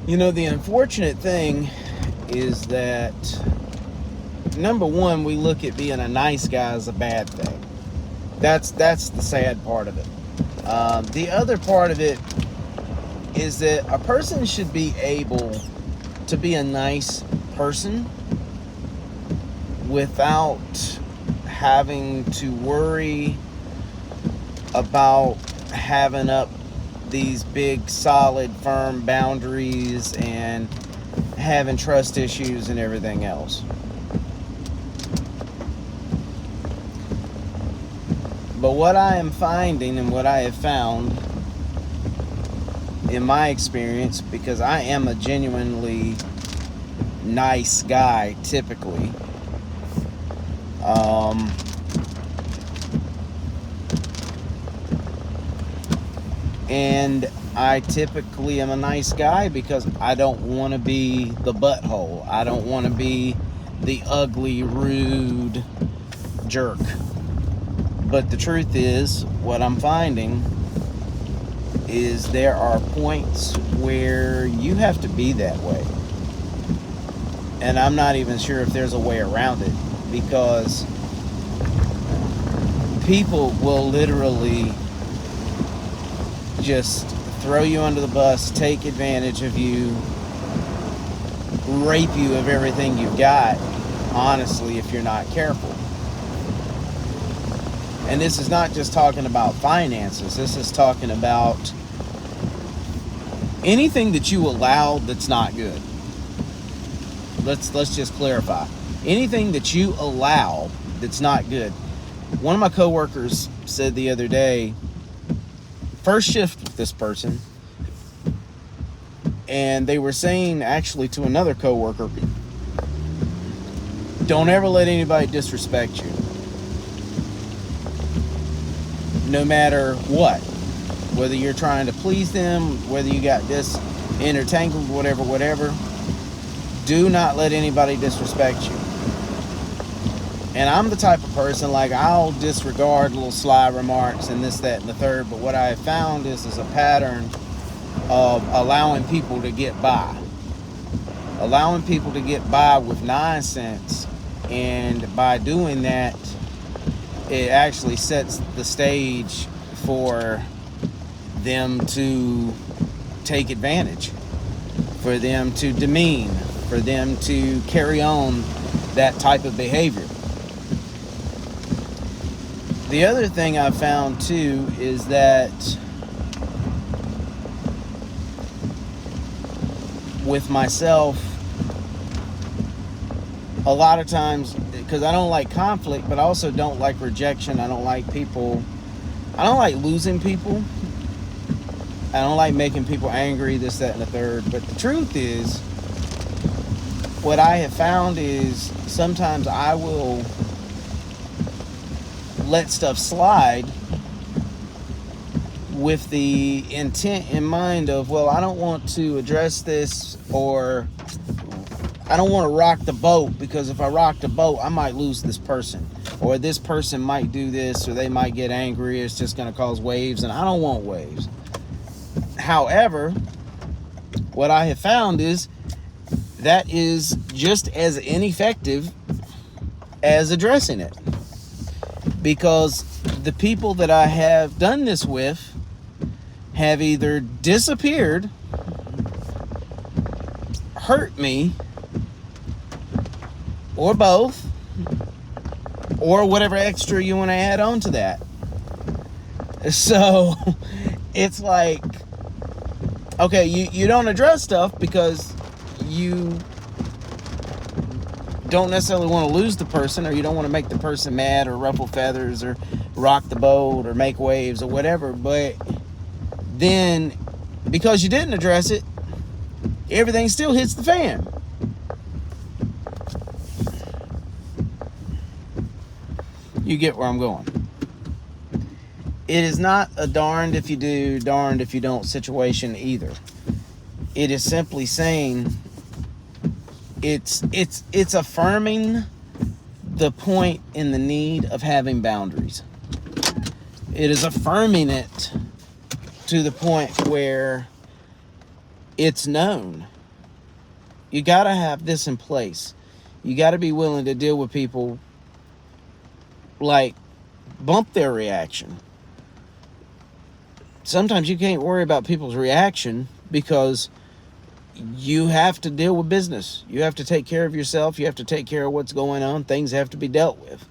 You know, the unfortunate thing is that, number one, we look at being a nice guy as a bad thing. That's the sad part of it. The other part of it is that a person should be able to be a nice person without having to worry about having up these big, solid, firm boundaries and having trust issues and everything else. But what I am finding and what I have found in my experience, because I am a genuinely nice guy typically, and I typically am a nice guy because I don't want to be the butthole. I don't want to be the ugly, rude jerk. But the truth is, what I'm finding is there are points where you have to be that way. And I'm not even sure if there's a way around it, because people will literally just throw you under the bus, take advantage of you, rape you of everything you've got, honestly, if you're not careful. And this is not just talking about finances. This is talking about anything that you allow that's not good. Let's just clarify. Anything that you allow that's not good. One of my coworkers said the other day, first shift with this person, and they were saying actually to another coworker, don't ever let anybody disrespect you. No matter what. Whether you're trying to please them, whether you got this intertangled, whatever. Do not let anybody disrespect you. And I'm the type of person, like, I'll disregard little sly remarks and this, that, and the third. But what I have found is a pattern of allowing people to get by. Allowing people to get by with nonsense. And by doing that, it actually sets the stage for them to take advantage, for them to demean, for them to carry on that type of behavior. The other thing I've found too is that with myself, a lot of times, because I don't like conflict, but I also don't like rejection. I don't like losing people. I don't like making people angry, this, that, and the third. But the truth is, what I have found is sometimes I will let stuff slide with the intent in mind of, well, I don't want to address this, or I don't want to rock the boat, because if I rock the boat, I might lose this person, or this person might do this, or they might get angry. It's just going to cause waves, and I don't want waves. However, what I have found is that is just as ineffective as addressing it, because the people that I have done this with have either disappeared, hurt me, or both, or whatever extra you want to add on to that. So it's like, okay, you don't address stuff because you don't necessarily want to lose the person, or you don't want to make the person mad or ruffle feathers or rock the boat or make waves or whatever. But then, because you didn't address it, everything still hits the fan. You get where I'm going. It is not a darned if you do, darned if you don't situation either. It is simply saying, it's affirming the point in the need of having boundaries. It is affirming it to the point where It's known. You got to have this in place. You got to be willing to deal with people, like, bump their reaction. Sometimes you can't worry about people's reaction because you have to deal with business. You have to take care of yourself. You have to take care of what's going on. Things have to be dealt with.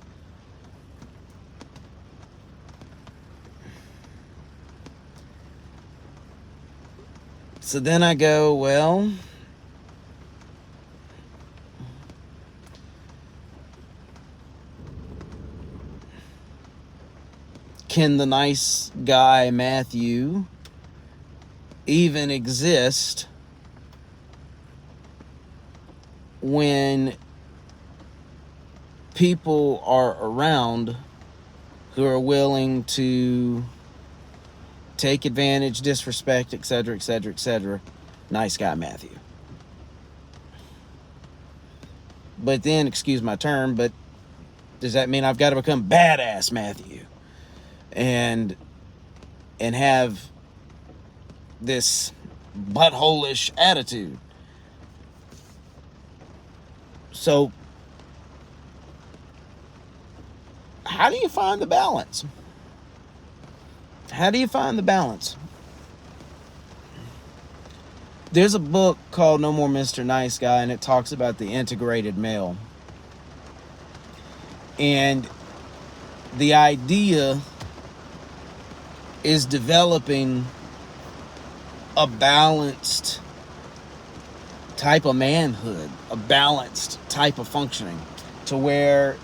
So then I go, well, can the nice guy Matthew even exist when people are around who are willing to take advantage, disrespect, etc., etc., etc.? Nice guy Matthew. But then, excuse my term, but does that mean I've got to become badass Matthew and have this butthole-ish attitude? So how do you find the balance? How do you find the balance? There's a book called No More Mr. Nice Guy, and it talks about the integrated male. And the idea is developing a balanced type of manhood, a balanced type of functioning, to where,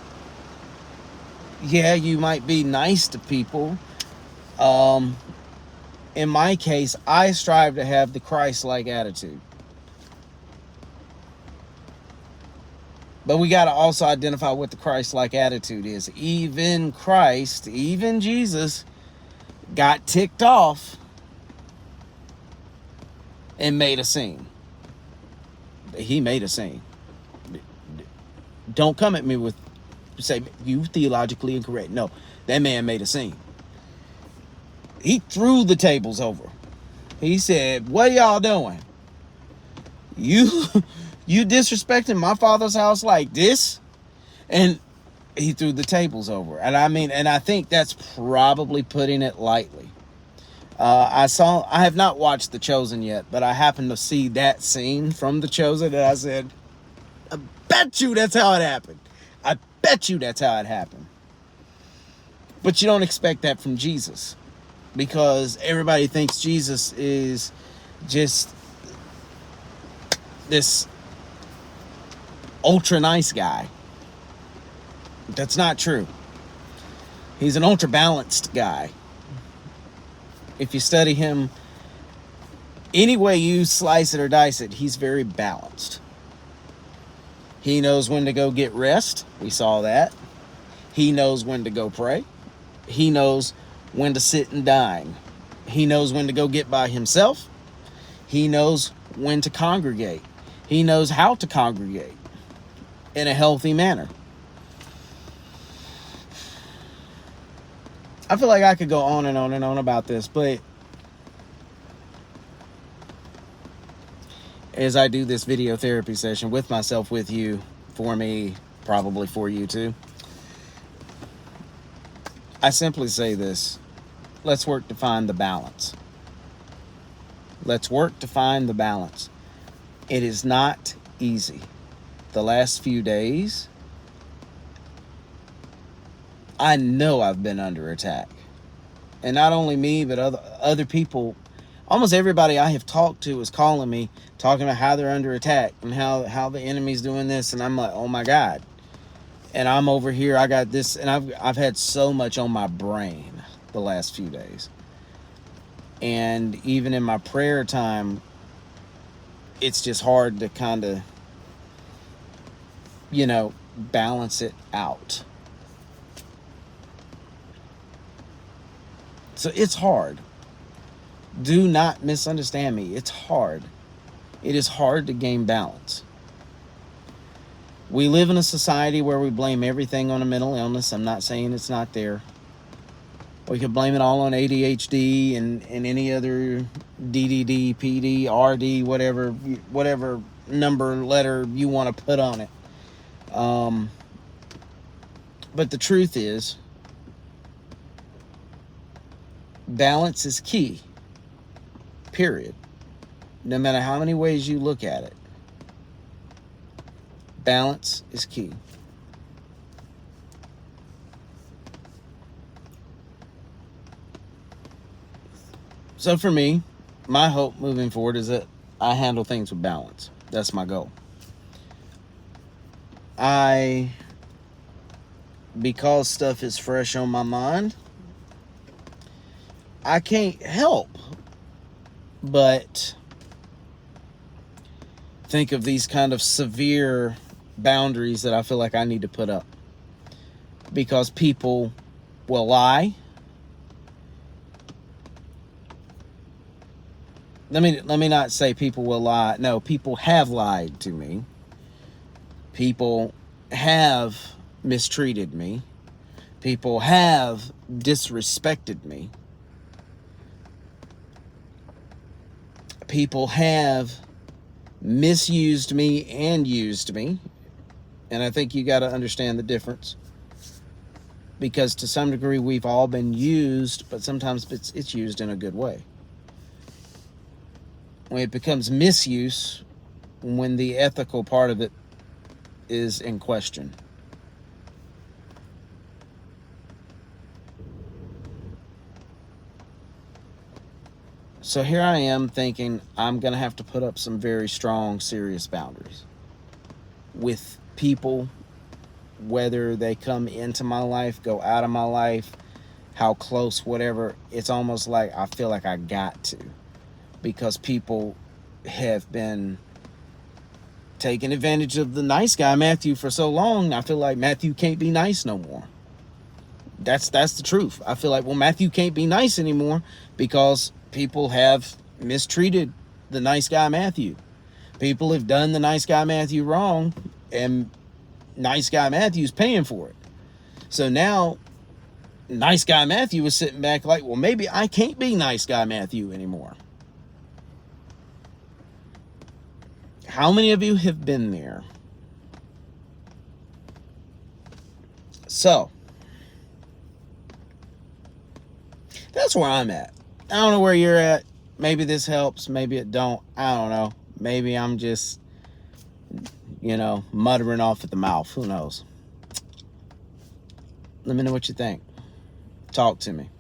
yeah, you might be nice to people. In my case, I strive to have the Christ-like attitude. But we got to also identify what the Christ-like attitude is. Even Christ, even Jesus, got ticked off and made a scene. He made a scene. Don't come at me with, say, you theologically incorrect. No, that man made a scene. He threw the tables over. He said, what y'all doing? You disrespecting my father's house like this? And he threw the tables over. And I think that's probably putting it lightly. I have not watched The Chosen yet, but I happened to see that scene from The Chosen, and I said, I bet you that's how it happened. I bet you that's how it happened. But you don't expect that from Jesus, because everybody thinks Jesus is just this ultra nice guy. That's not true. He's an ultra balanced guy. If you study him, any way you slice it or dice it, he's very balanced. He knows when to go get rest. We saw that. He knows when to go pray. He knows when to sit and dine. He knows when to go get by himself. He knows when to congregate. He knows how to congregate in a healthy manner. I feel like I could go on and on and on about this, but as I do this video therapy session with myself, with you, for me, probably for you too, I simply say this: let's work to find the balance. Let's work to find the balance. It is not easy. The last few days, I know I've been under attack. And not only me, but other people. Almost everybody I have talked to is calling me, talking about how they're under attack and how the enemy's doing this. And I'm like, oh my God. And I'm over here, I got this, and I've had so much on my brain the last few days. And even in my prayer time, it's just hard to kind of, balance it out. So it's hard. Do not misunderstand me. It's hard. It is hard to gain balance. We live in a society where we blame everything on a mental illness. I'm not saying it's not there. We could blame it all on ADHD and any other DDD, PD, RD, whatever number letter you want to put on it. But the truth is, balance is key. Period. No matter how many ways you look at it, balance is key. So for me, my hope moving forward is that I handle things with balance. That's my goal. Because stuff is fresh on my mind, I can't help but think of these kind of severe boundaries that I feel like I need to put up. Because people will lie. Let me not say people will lie. No, people have lied to me. People have mistreated me. People have disrespected me. People have misused me and used me. And I think you got to understand the difference. Because to some degree we've all been used, but sometimes it's used in a good way. When it becomes misuse, when the ethical part of it is in question. So here I am thinking I'm going to have to put up some very strong, serious boundaries with people, whether they come into my life, go out of my life, how close, whatever. It's almost like I feel like I got to, because people have been taking advantage of the nice guy Matthew for so long. I feel like Matthew can't be nice no more. That's the truth. I feel like, well, Matthew can't be nice anymore because people have mistreated the nice guy Matthew. People have done the nice guy Matthew wrong, and nice guy Matthew's paying for it. So now nice guy Matthew is sitting back like, well, maybe I can't be nice guy Matthew anymore. How many of you have been there? So that's where I'm at. I don't know where you're at. Maybe this helps. Maybe it don't. I don't know. Maybe I'm just, muttering off at the mouth. Who knows? Let me know what you think. Talk to me.